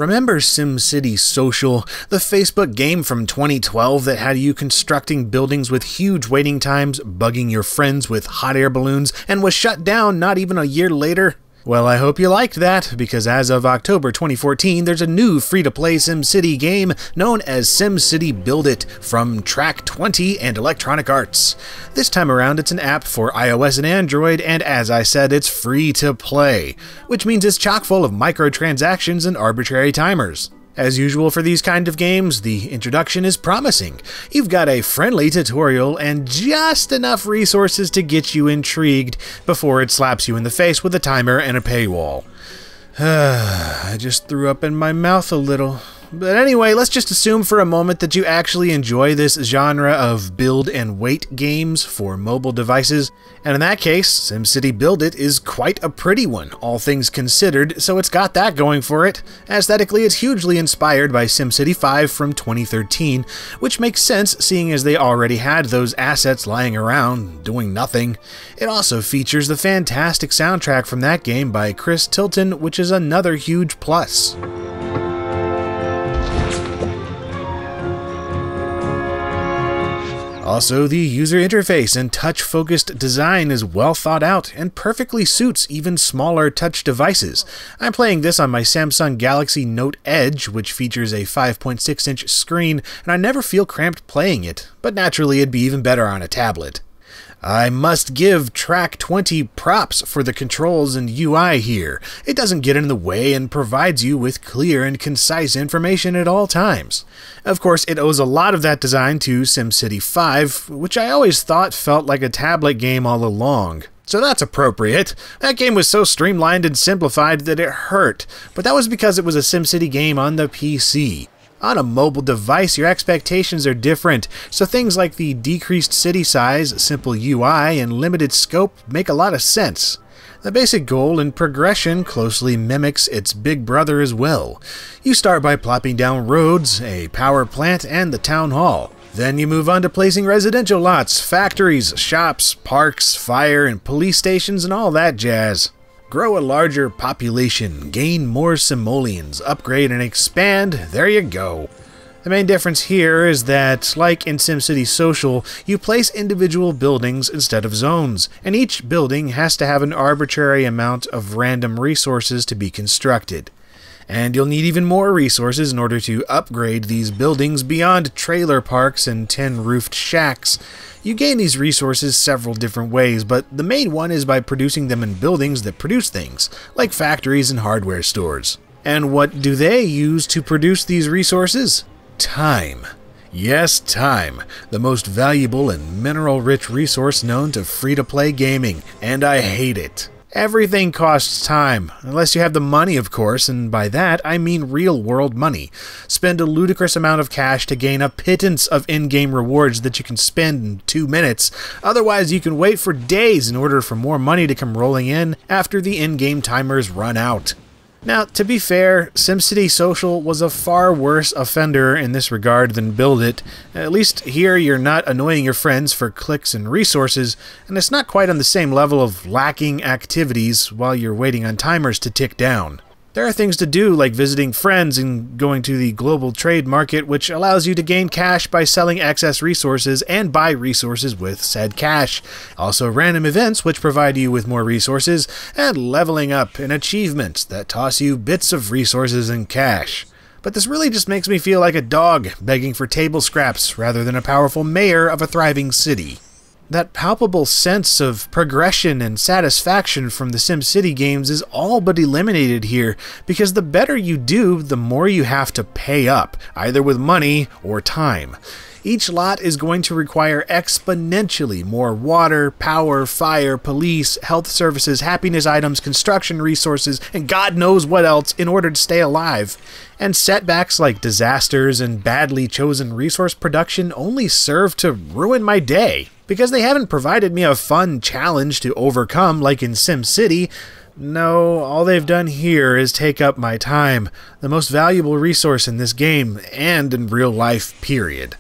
Remember SimCity Social, the Facebook game from 2012 that had you constructing buildings with huge waiting times, bugging your friends with hot air balloons, and was shut down not even a year later? Well, I hope you liked that, because as of October 2014, there's a new free-to-play SimCity game known as SimCity Build It from Track20 and Electronic Arts. This time around, it's an app for iOS and Android, and as I said, it's free to play, which means it's chock full of microtransactions and arbitrary timers. As usual for these kind of games, the introduction is promising. You've got a friendly tutorial and just enough resources to get you intrigued before it slaps you in the face with a timer and a paywall. I just threw up in my mouth a little. But anyway, let's just assume for a moment that you actually enjoy this genre of build and wait games for mobile devices, and in that case, SimCity Build It is quite a pretty one, all things considered, so it's got that going for it. Aesthetically, it's hugely inspired by SimCity 5 from 2013, which makes sense seeing as they already had those assets lying around, doing nothing. It also features the fantastic soundtrack from that game by Chris Tilton, which is another huge plus. Also, the user interface and touch-focused design is well thought out and perfectly suits even smaller touch devices. I'm playing this on my Samsung Galaxy Note Edge, which features a 5.6-inch screen, and I never feel cramped playing it, but naturally it'd be even better on a tablet. I must give Track20 props for the controls and UI here. It doesn't get in the way and provides you with clear and concise information at all times. Of course, it owes a lot of that design to SimCity 5, which I always thought felt like a tablet game all along. So that's appropriate. That game was so streamlined and simplified that it hurt, but that was because it was a SimCity game on the PC. On a mobile device, your expectations are different, so things like the decreased city size, simple UI, and limited scope make a lot of sense. The basic goal and progression closely mimics its big brother as well. You start by plopping down roads, a power plant, and the town hall. Then you move on to placing residential lots, factories, shops, parks, fire, and police stations, and all that jazz. Grow a larger population, gain more simoleons, upgrade and expand, there you go. The main difference here is that, like in SimCity Social, you place individual buildings instead of zones, and each building has to have an arbitrary amount of random resources to be constructed. And you'll need even more resources in order to upgrade these buildings beyond trailer parks and tin-roofed shacks. You gain these resources several different ways, but the main one is by producing them in buildings that produce things, like factories and hardware stores. And what do they use to produce these resources? Time. Yes, time, the most valuable and mineral-rich resource known to free-to-play gaming, and I hate it. Everything costs time, unless you have the money, of course, and by that I mean real-world money. Spend a ludicrous amount of cash to gain a pittance of in-game rewards that you can spend in 2 minutes. Otherwise, you can wait for days in order for more money to come rolling in after the in-game timers run out. Now, to be fair, SimCity Social was a far worse offender in this regard than Build It. At least here you're not annoying your friends for clicks and resources, and it's not quite on the same level of lacking activities while you're waiting on timers to tick down. There are things to do like visiting friends and going to the global trade market, which allows you to gain cash by selling excess resources and buy resources with said cash. Also random events which provide you with more resources, and leveling up and achievements that toss you bits of resources and cash. But this really just makes me feel like a dog begging for table scraps rather than a powerful mayor of a thriving city. That palpable sense of progression and satisfaction from the SimCity games is all but eliminated here, because the better you do, the more you have to pay up, either with money or time. Each lot is going to require exponentially more water, power, fire, police, health services, happiness items, construction resources, and God knows what else in order to stay alive. And setbacks like disasters and badly chosen resource production only serve to ruin my day, because they haven't provided me a fun challenge to overcome like in SimCity. No, all they've done here is take up my time, the most valuable resource in this game, and in real life, period.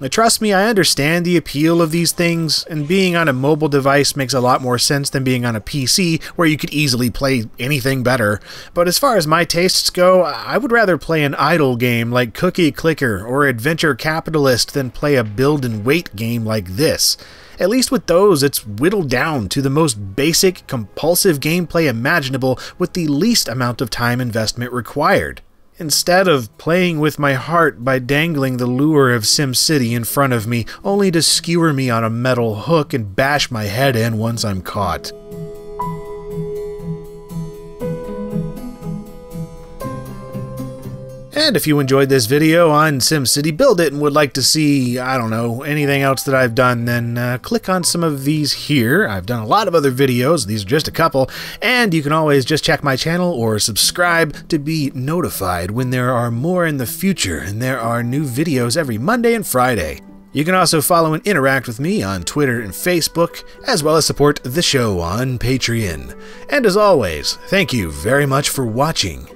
Trust me, I understand the appeal of these things, and being on a mobile device makes a lot more sense than being on a PC, where you could easily play anything better. But as far as my tastes go, I would rather play an idle game like Cookie Clicker or Adventure Capitalist than play a build and wait game like this. At least with those, it's whittled down to the most basic, compulsive gameplay imaginable with the least amount of time investment required. Instead of playing with my heart by dangling the lure of SimCity in front of me, only to skewer me on a metal hook and bash my head in once I'm caught. And if you enjoyed this video on SimCity Build It and would like to see, I don't know, anything else that I've done, then click on some of these here. I've done a lot of other videos, these are just a couple, and you can always just check my channel or subscribe to be notified when there are more in the future, and there are new videos every Monday and Friday. You can also follow and interact with me on Twitter and Facebook, as well as support the show on Patreon. And as always, thank you very much for watching.